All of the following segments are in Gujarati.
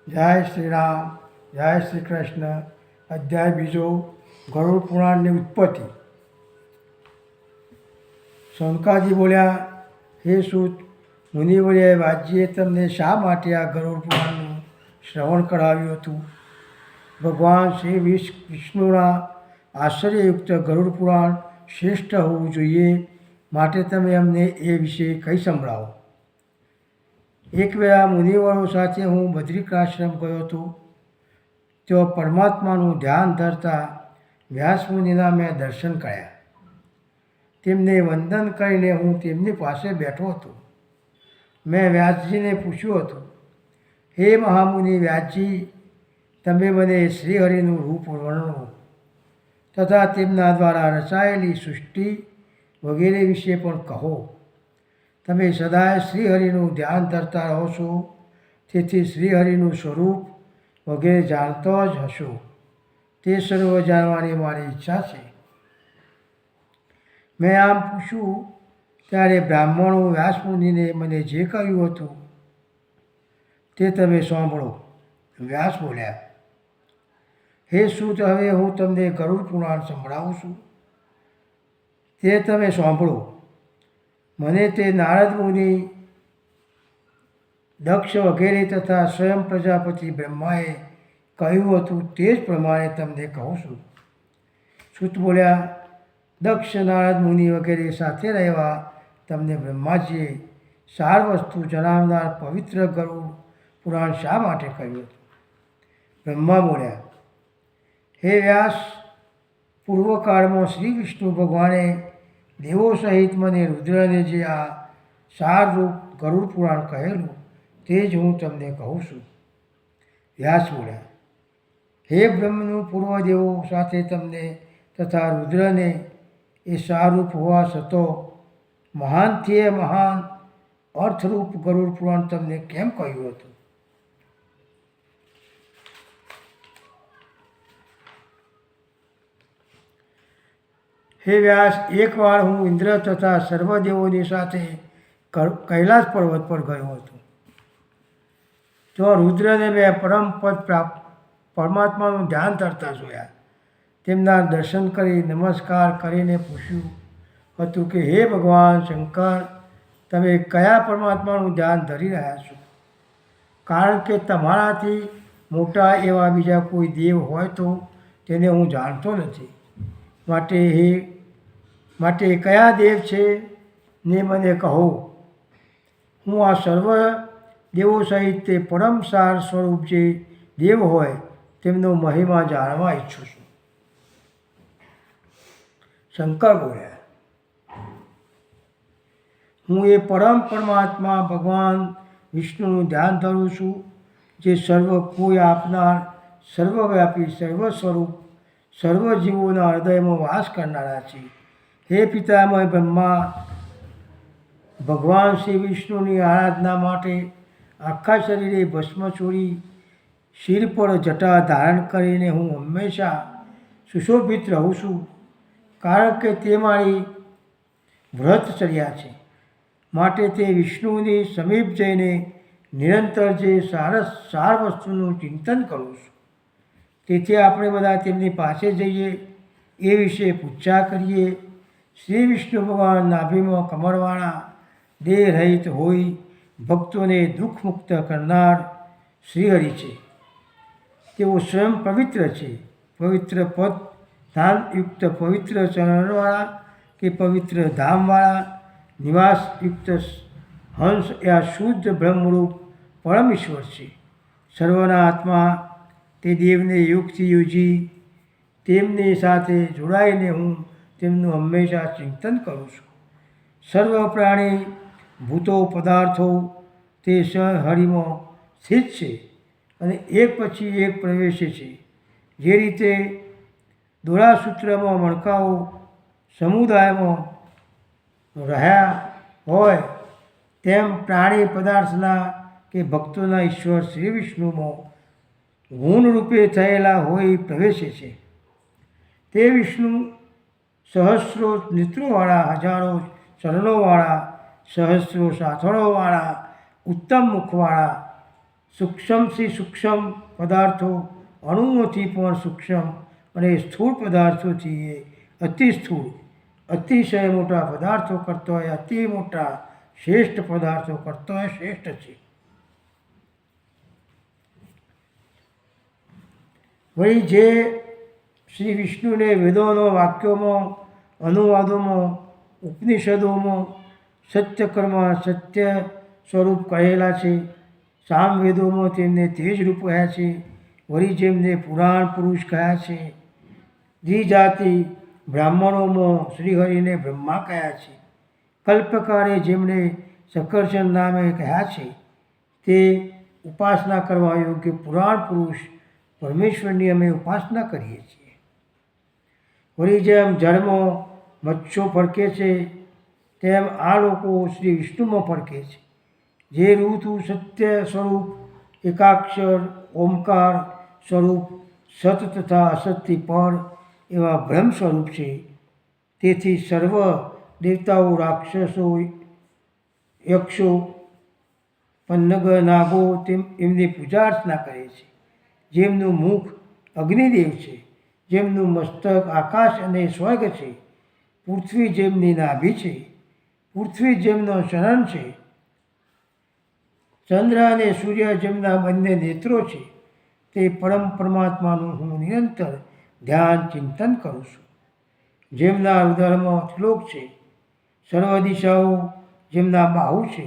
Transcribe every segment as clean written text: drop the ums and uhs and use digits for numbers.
જય શ્રી રામ, જય શ્રી કૃષ્ણ. અધ્યાય બીજો, ગરુડ પુરાણની ઉત્પત્તિ. શૌનકાજી બોલ્યા, હે સૂત, મુનિવર્યે વાજીએ તમને શા માટે આ ગરુડ પુરાણનું શ્રવણ કરાવ્યું હતું? ભગવાન શ્રી વિષ્ણુના આશ્ચર્યયુક્ત ગરુડ પુરાણ શ્રેષ્ઠ હોવું જોઈએ, માટે તમે અમને એ વિશે કહી સંભળાવો. એક વેળા મુનિવરો સાથે હું બદ્રિકાશ્રમ ગયો હતો. તેઓ પરમાત્માનું ધ્યાન ધરતા વ્યાસમુનિના મેં દર્શન કર્યા. તેમને વંદન કરીને હું તેમની પાસે બેઠો હતો. મેં વ્યાસજીને પૂછ્યું હતું, હે મહામુનિ વ્યાસજી, તમે મને શ્રીહરિનું રૂપ વર્ણવો તથા તેમના દ્વારા રચાયેલી સૃષ્ટિ વગેરે વિશે પણ કહો. તમે સદાય શ્રીહરિનું ધ્યાન ધરતા રહો છો, તેથી શ્રીહરિનું સ્વરૂપ વગેરે જાણતો જ હશો. તે સર્વ જાણવાની મારી ઈચ્છા છે. મેં આમ પૂછ્યું ત્યારે બ્રાહ્મણો વ્યાસમુનિને મને જે કહ્યું હતું તે તમે સાંભળો. વ્યાસ બોલ્યા, હે સૂત, હવે હું તમને ગરુડ પુરાણ સંભળાવું છું, તે તમે સાંભળો. મને તે નારદ મુનિ, દક્ષ વગેરે તથા સ્વયં પ્રજાપતિ બ્રહ્માએ કહ્યું હતું તે જ પ્રમાણે તમને કહું છું. સૂત બોલ્યા, દક્ષ, નારદ મુનિ વગેરે સાથે રહેવા તમને બ્રહ્માજીએ સાર વસ્તુ જણાવનાર પવિત્ર ગરુડ પુરાણ શા માટે કહ્યું હતું? બ્રહ્મા બોલ્યા, હે વ્યાસ, પૂર્વકાળમાં શ્રી વિષ્ણુ ભગવાને દેવો સહિત મને રુદ્રને જે આ સારરૂપ ગરુડ પુરાણ કહેલું તે જ હું તમને કહું છું. વ્યાસ બોલ્યા, હે બ્રહ્મનું પૂર્વદેવો સાથે તમને તથા રુદ્રને એ સારરૂપ હોવા છતાં મહાનથી મહાન અર્થરૂપ ગરુડ પુરાણ તમને કેમ કહ્યું હતું? હે વ્યાસ, એકવાર હું ઇન્દ્ર તથા સર્વદેવોની સાથે કૈલાસ પર્વત પર ગયો હતો. તો રુદ્રને મેં પરમ પદ પ્રાપ્ત પરમાત્માનું ધ્યાન ધરતા જોયા. તેમના દર્શન કરી નમસ્કાર કરીને પૂછ્યું હતું કે હે ભગવાન શંકર, તમે કયા પરમાત્માનું ધ્યાન ધરી રહ્યા છો? કારણ કે તમારાથી મોટા એવા બીજા કોઈ દેવ હોય તો તેને હું જાણતો નથી. માટે કયા દેવ છે ને મને કહો. હું આ સર્વ દેવો સહિત તે પરમ સાર સ્વરૂપ જે દેવ હોય તેમનો મહિમા જાણવા ઈચ્છું છું. શંકર બોલ્યા, હું એ પરમ પરમાત્મા ભગવાન વિષ્ણુનું ધ્યાન ધરું છું, જે સર્વ કોઈ આપનાર, સર્વવ્યાપી, સર્વ સ્વરૂપ, સર્વ જીવોના હૃદયમાં વાસ કરનારા છે. હે પિતામહ બ્રહ્મા, ભગવાન શ્રી વિષ્ણુની આરાધના માટે આખા શરીરે ભસ્મ છોડી શિર પર જટા ધારણ કરીને હું હંમેશા સુશોભિત રહું છું, કારણ કે તે મારી વ્રતચર્યા છે. માટે તે વિષ્ણુની સમીપ જઈને નિરંતર જે સાર વસ્તુનું ચિંતન કરું છું. તેથી આપણે બધા તેમની પાસે જઈએ, એ વિશે પૂછા કરીએ. શ્રી વિષ્ણુ ભગવાન નાભીમાં કમળવાળા, દેહ રહિત હોય, ભક્તોને દુઃખમુક્ત કરનાર શ્રીહરિ છે. તેઓ સ્વયં પવિત્ર છે. પવિત્ર પદ ધામયુક્ત, પવિત્ર ચરણવાળા કે પવિત્ર ધામવાળા, નિવાસયુક્ત હંસ એ આ શુદ્ધ બ્રહ્મરૂપ પરમેશ્વર છે. સર્વના આત્મા તે દેવને યોગથી યોજી તેમની સાથે જોડાઈને હું તેમનું હંમેશા ચિંતન કરું છું. સર્વ પ્રાણી, ભૂતો, પદાર્થો તે હરિમાં સ્થિત છે અને એક પછી એક પ્રવેશે છે. જે રીતે દોરાસૂત્રમાં મણકાઓ સમુદાયમાં રહ્યા હોય, તેમ પ્રાણી પદાર્થના કે ભક્તોના ઈશ્વર શ્રી વિષ્ણુમાં ગુણરૂપે થયેલા હોય પ્રવેશે છે. તે વિષ્ણુ સહસ્રો નેત્રોવાળા, હજારો ચરણોવાળા, સહસ્રો સાથળોવાળા, ઉત્તમ મુખવાળા, સૂક્ષ્મથી સૂક્ષ્મ પદાર્થો, અણુઓથી પણ સૂક્ષ્મ અને સ્થૂળ પદાર્થોથી એ અતિ સ્થૂળ, અતિશય મોટા પદાર્થો કરતોય અતિ મોટા શ્રેષ્ઠ પદાર્થો કરતોય શ્રેષ્ઠ છે. વળી જે શ્રી વિષ્ણુને વેદોનો વાક્યોમાં, અનુવાદોમાં, ઉપનિષદોમાં સત્યકર્મ, સત્ય સ્વરૂપ કહેલા છે, સામવેદોમાં તેમને તેજરૂપ કહ્યા છે, વળી જેમને પુરાણ પુરુષ કહ્યા છે, દ્વિજાતિ બ્રાહ્મણોમાં શ્રીહરિને બ્રહ્મા કહ્યા છે, કલ્પકારે જેમણે સકર્ષણ નામે કહ્યા છે, તે ઉપાસના કરવા યોગ્ય પુરાણ પુરુષ પરમેશ્વરની અમે ઉપાસના કરીએ છીએ. વળી જેમ જળમાં મત્સ્યો ફરકે છે, તેમ આ લોકો શ્રી વિષ્ણુમાં ફરકે છે, જે ઋતુ સત્ય સ્વરૂપ, એકાક્ષર ઓમકાર સ્વરૂપ, સત તથા અસતથી પર એવા બ્રહ્મ સ્વરૂપ છે. તેથી સર્વ દેવતાઓ, રાક્ષસો, યક્ષો, પન્નગ, નાગો એમની પૂજા અર્ચના કરે છે. જેમનું મુખ અગ્નિદેવ છે, જેમનું મસ્તક આકાશ અને સ્વર્ગ છે, પૃથ્વી જેમની નાભી છે, પૃથ્વી જેમનો શરણ છે, ચંદ્ર અને સૂર્ય જેમના બંને નેત્રો છે, તે પરમ પરમાત્માનું હું નિરંતર ધ્યાન ચિંતન કરું છું. જેમના ઉદરમાં શ્લોક છે, સર્વ દિશાઓ જેમના બાહુ છે,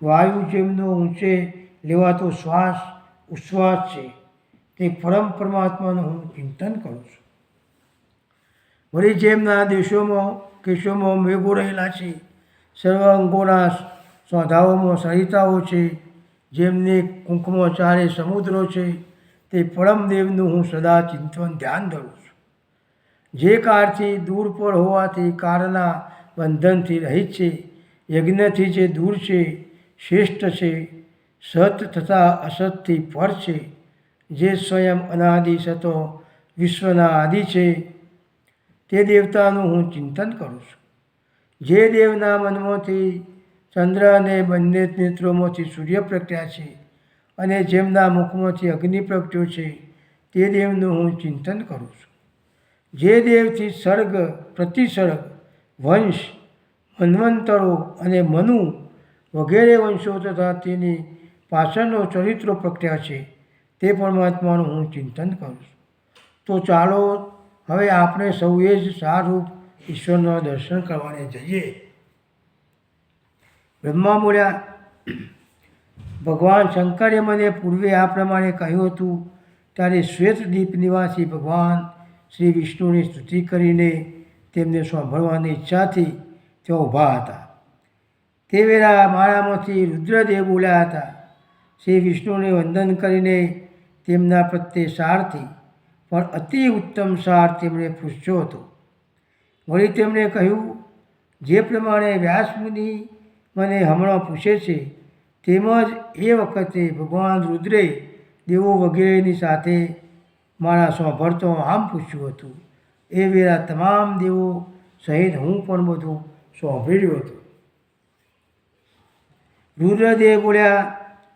વાયુ જેમનો ઊંચે લેવાતો શ્વાસ ઉચ્છ્વાસ છે, તે પરમ પરમાત્માનું હું ચિંતન કરું છું. વળી જેમના દેશોમાં કેશોમાં મેઘો રહેલા છે, સર્વ અંગોના સ્વધાઓમાં સરિતાઓ છે, જેમને કુંકમાં ચારે સમુદ્રો છે, તે પરમદેવનું હું સદા ચિંતન ધ્યાન ધરું છું. જે કાળથી દૂર પર હોવાથી કાળના બંધનથી રહિત છે, યજ્ઞથી જે દૂર છે, શ્રેષ્ઠ છે, સત તથા અસતથી પર છે, જે સ્વયં અનાદિ સતો વિશ્વના આદિ છે, તે દેવતાનું હું ચિંતન કરું છું. જે દેવના મનમાંથી ચંદ્ર અને બંને નેત્રોમાંથી સૂર્ય પ્રગટ્યા છે, અને જેમના મુખમાંથી અગ્નિ પ્રગટ્યો છે, તે દેવનું હું ચિંતન કરું છું. જે દેવથી સર્ગ, પ્રતિસર્ગ, વંશ, મન્વંતરો અને મનુ વગેરે વંશો તથા તેની પાછળનો ચરિત્રો પ્રગટ્યા છે, તે પરમાત્માનું હું ચિંતન કરું છું. તો ચાલો હવે આપણે સૌએ જ સારૂપ ઈશ્વરના દર્શન કરવાને જઈએ. બ્રહ્મા બોલ્યા, ભગવાન શંકરે મને પૂર્વે આ પ્રમાણે કહ્યું હતું. ત્યારે શ્વેતદીપ નિવાસી ભગવાન શ્રી વિષ્ણુની સ્તુતિ કરીને તેમને સાંભળવાની ઈચ્છાથી ત્યાં ઊભા હતા. તે વેળા મારામાંથી રુદ્રદેવ બોલ્યા હતા. શ્રી વિષ્ણુને વંદન કરીને તેમના પ્રત્યે સારથી પણ અતિ ઉત્તમ સાર તેમણે પૂછ્યો હતો. વળી તેમણે કહ્યું, જે પ્રમાણે વ્યાસમુનિ મને હમણાં પૂછે છે, તેમજ એ વખતે ભગવાન રુદ્રે દેવો વગેરેની સાથે મારા સાંભળતો આમ પૂછ્યું હતું. એ વેળા તમામ દેવો સહિત હું પણ બધું સાંભળ્યું હતું. રુદ્રદેવ બોલ્યા,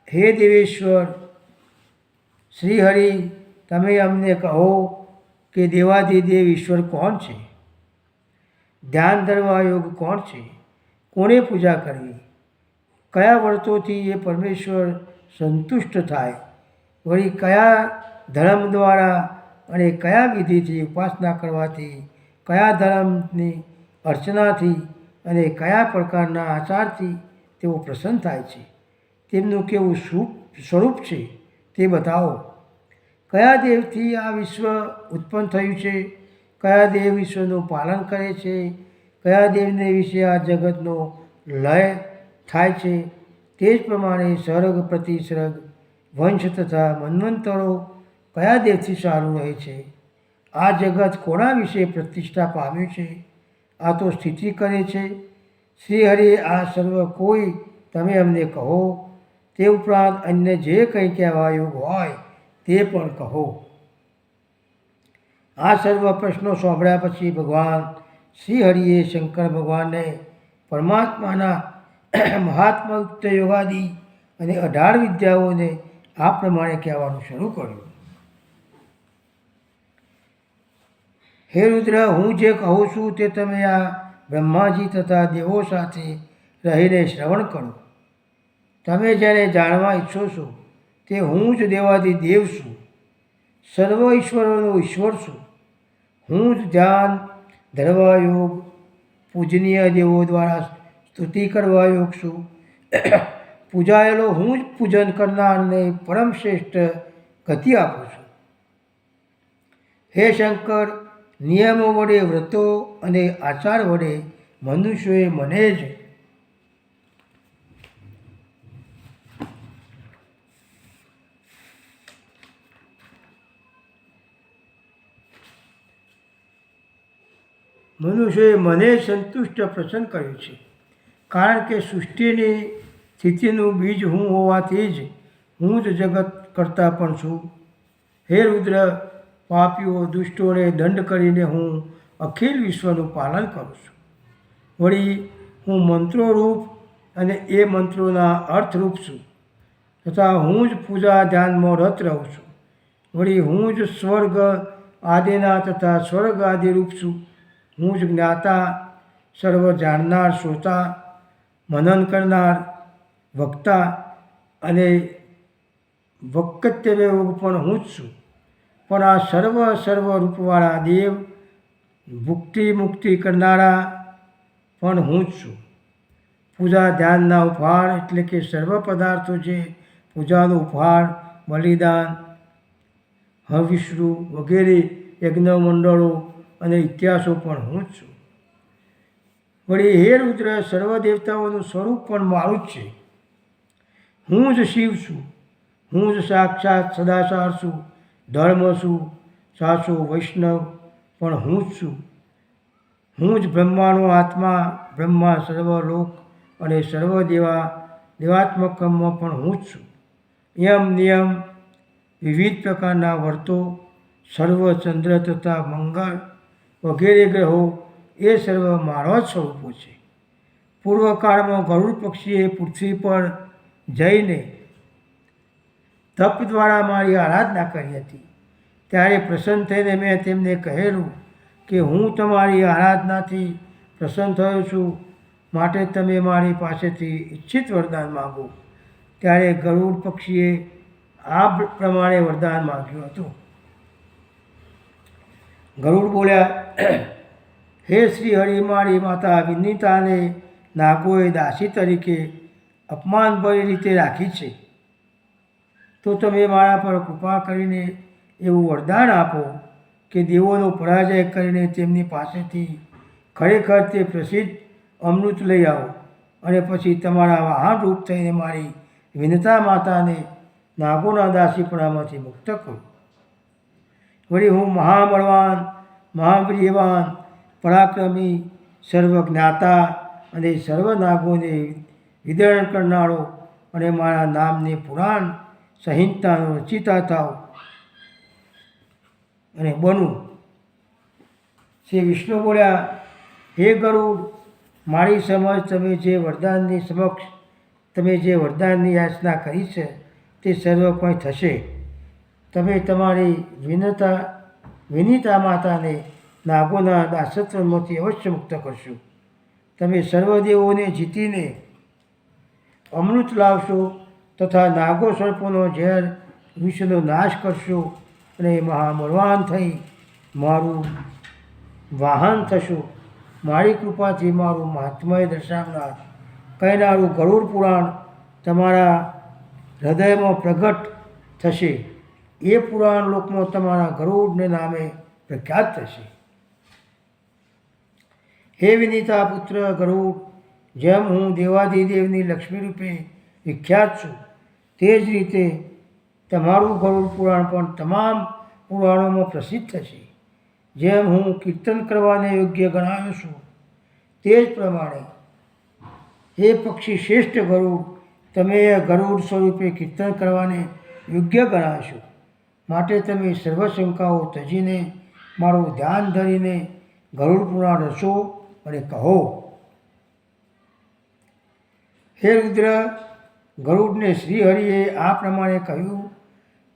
હે દેવેશ્વર શ્રીહરિ, તમે અમને કહો કે દેવાધિદેવ ઈશ્વર કોણ છે? ધ્યાન ધરવા યોગ કોણ છે? કોણે પૂજા કરવી? કયા વ્રતોથી એ પરમેશ્વર સંતુષ્ટ થાય? વળી કયા ધર્મ દ્વારા અને કયા વિધિથી ઉપાસના કરવાથી, કયા ધર્મની અર્ચનાથી અને કયા પ્રકારના આચારથી તેઓ પ્રસન્ન થાય છે? તેમનું કેવું સ્વરૂપ છે તે બતાવો. કયા દેવથી આ વિશ્વ ઉત્પન્ન થયું છે? કયા દેવ વિશ્વનું પાલન કરે છે? કયા દેવને વિશે આ જગતનો લય થાય છે? તે જ પ્રમાણે સર્ગ, પ્રતિસર્ગ, વંશ તથા મન્વંતરો કયા દેવથી સારું રહે છે? આ જગત કોના વિશે પ્રતિષ્ઠા પામ્યું છે? આ તો સ્થિતિ કરે છે. શ્રીહરિ, આ સર્વ કોઈ તમે અમને કહો. તે ઉપરાંત અન્ય જે કંઈ કહેવા યોગ હોય તે પણ કહો. આ સર્વ પ્રશ્નો સાંભળ્યા પછી ભગવાન શ્રીહરિએ શંકર ભગવાનને પરમાત્માના મહાત્મયુક્ત યોગાદિ અને 18 વિદ્યાઓને આ પ્રમાણે કહેવાનું શરૂ કર્યું. હે રુદ્ર, હું જે કહું છું તે તમે આ બ્રહ્માજી તથા દેવો સાથે રહીને શ્રવણ કરો. તમે જેને જાણવા ઈચ્છો છો તે હું જ દેવાદિદેવ છું, સર્વ ઈશ્વરોનો ઈશ્વર છું. હું જ ધ્યાન ધરવા યોગ, પૂજનીય દેવો દ્વારા સ્તુતિ કરવા યોગ છું. પૂજાયેલો હું જ પૂજન કરનારને પરમ શ્રેષ્ઠ ગતિ આપું છું. હે શંકર, નિયમો વડે, વ્રતો અને આચાર વડે મનુષ્યોએ મને જ સંતુષ્ટ પ્રસન્ન કર્યું છે. કારણ કે સૃષ્ટિની સ્થિતિનું બીજ હું હોવાથી જ હું જ જગત કરતા પણ છું. હે રુદ્ર, પાપીઓ દુષ્ટોને દંડ કરીને હું અખિલ વિશ્વનું પાલન કરું છું. વળી હું મંત્રોરૂપ અને એ મંત્રોના અર્થરૂપ છું તથા હું જ પૂજા ધ્યાનમાં રત રહું છું. વળી હું જ સ્વર્ગ આદિના તથા સ્વર્ગ આદિરૂપ છું. હું જ જ્ઞાતા, સર્વ જાણનાર, શ્રોતા, મનન કરનાર, વક્તા અને વક્તવ્ય પણ હું જ છું. પણ આ સર્વ રૂપવાળા દેવ, ભુક્તિ મુક્તિ કરનારા પણ હું જ છું. પૂજા ધ્યાનના ઉપહાર એટલે કે સર્વ પદાર્થો છે પૂજાનો ઉપહાર, બલિદાન, હવિષ્ણુ વગેરે યજ્ઞ મંડળો અને ઇતિહાસો પણ હું જ છું. વળી હે રુદ્ર, સર્વ દેવતાઓનું સ્વરૂપ પણ મારું જ છે. હું જ શિવ છું. હું જ સાક્ષાત સદાચાર છું, ધર્મ છું, સાચો વૈષ્ણવ પણ હું જ છું. હું જ બ્રહ્માનો આત્મા, બ્રહ્મા સર્વ લોક અને સર્વ દેવાત્મકમાં પણ હું જ છું. યમ નિયમ, વિવિધ પ્રકારના વર્તો, સર્વ ચંદ્ર તથા મંગળ વગેરે ગ્રહો એ સર્વ મારા જ સ્વરૂપો છે. પૂર્વકાળમાં ગરુડ પક્ષીએ પૃથ્વી પર જઈને તપ દ્વારા મારી આરાધના કરી હતી. ત્યારે પ્રસન્ન થઈને મેં તેમને કહેલું કે હું તમારી આરાધનાથી પ્રસન્ન થયો છું, માટે તમે મારી પાસેથી ઈચ્છિત વરદાન માગો. ત્યારે ગરુડ પક્ષીએ આ પ્રમાણે વરદાન માગ્યું હતું. ગરુડ બોલ્યા, હે શ્રી હરિ, મારી માતા વિનિતાને નાગોએ દાસી તરીકે અપમાનભરી રીતે રાખી છે. તો તમે મારા પર કૃપા કરીને એવું વરદાન આપો કે દેવોનો પરાજય કરીને તેમની પાસેથી ખરેખર તે પ્રસિદ્ધ અમૃત લઈ આવો અને પછી તમારા વાહન રૂપ થઈને મારી વિનતા માતાને નાગોના દાસીપણામાંથી મુક્ત કરો. વળી હું મહાબળવાન, મહાવીર્યવાન, પરાક્રમી, સર્વજ્ઞાતા અને સર્વ નાગોને વિદર્ણ કરનારો અને મારા નામને પુરાણ સંહિતાનો રચિતા થાવ અને બનું. શ્રી વિષ્ણુ બોલ્યા, હે ગરુડ, મારી સમજ તમે જે વરદાનની યાચના કરી છે તે સર્વ કંઈ થશે. તમે તમારી વિનિતા માતાને નાગોના દાસત્વમાંથી અવશ્ય મુક્ત કરશો. તમે સર્વદેવોને જીતીને અમૃત લાવશો તથા નાગો સર્પોનો ઝેર વિષનો નાશ કરશો અને મહાબળવાન થઈ મારું વાહન થશો. મારી કૃપાથી મારું મહાત્મય દર્શાવનાર કહેનારું ગરુડ પુરાણ તમારા હૃદયમાં પ્રગટ થશે. એ પુરાણ લોકમાં તમારા ગરુડને નામે પ્રખ્યાત થશે. હે વિનિતા પુત્ર ગરુડ, જેમ હું દેવાધિદેવની લક્ષ્મી રૂપે વિખ્યાત છું તે જ રીતે તમારું ગરુડ પુરાણ પણ તમામ પુરાણોમાં પ્રસિદ્ધ થશે. જેમ હું કીર્તન કરવાને યોગ્ય ગણાવ્યો છું તે જ પ્રમાણે હે પક્ષી શ્રેષ્ઠ ગરુડ, તમે ગરુડ સ્વરૂપે કીર્તન કરવાને યોગ્ય ગણાશો. માટે તમે સર્વ શંકાઓ ત્યજીને મારું ધ્યાન ધરીને ગરુડ પુરાણ રચો અને કહો. હે રુદ્ર, ગરુડને શ્રીહરિએ આ પ્રમાણે કહ્યું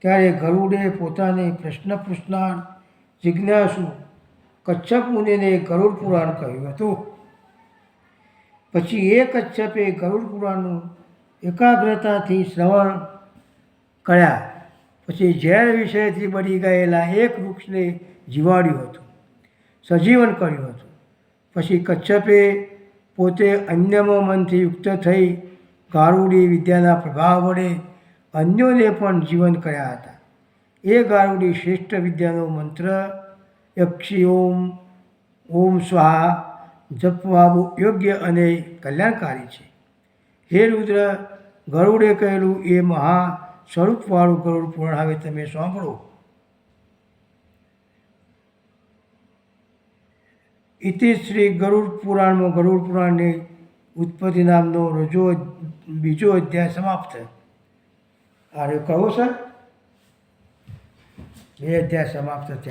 ત્યારે ગરુડે પોતાને પ્રશ્ન પૂછનાર જિજ્ઞાસુ કચ્છપ મુનિને ગરુડ પુરાણ કહ્યું હતું. પછી એ કચ્છપે ગરુડ પુરાણનું એકાગ્રતાથી શ્રવણ કર્યા પછી ઝેર વિષયથી બળી ગયેલા એક વૃક્ષને જીવાડ્યું હતું, સજીવન કર્યું હતું. પછી કચ્છપે પોતે અન્યમાં મનથી યુક્ત થઈ ગારુડી વિદ્યાના પ્રભાવ વડે અન્યોને પણ જીવન કર્યા હતા. એ ગારુડી શ્રેષ્ઠ વિદ્યાનો મંત્ર યક્ષી ઓમ સ્વાહા જપવા યોગ્ય અને કલ્યાણકારી છે. હે રુદ્ર, ગરુડે કહેલું એ મહા સ્વરૂપવાળું ગરુડ પુરાણ હવે તમે સાંભળો. ઇતિ શ્રી ગરુડ પુરાણમાં ગરુડ પુરાણની ઉત્પત્તિ નામનો બીજો અધ્યાય સમાપ્ત. આ કહો સર, 2 અધ્યાય સમાપ્ત થયા.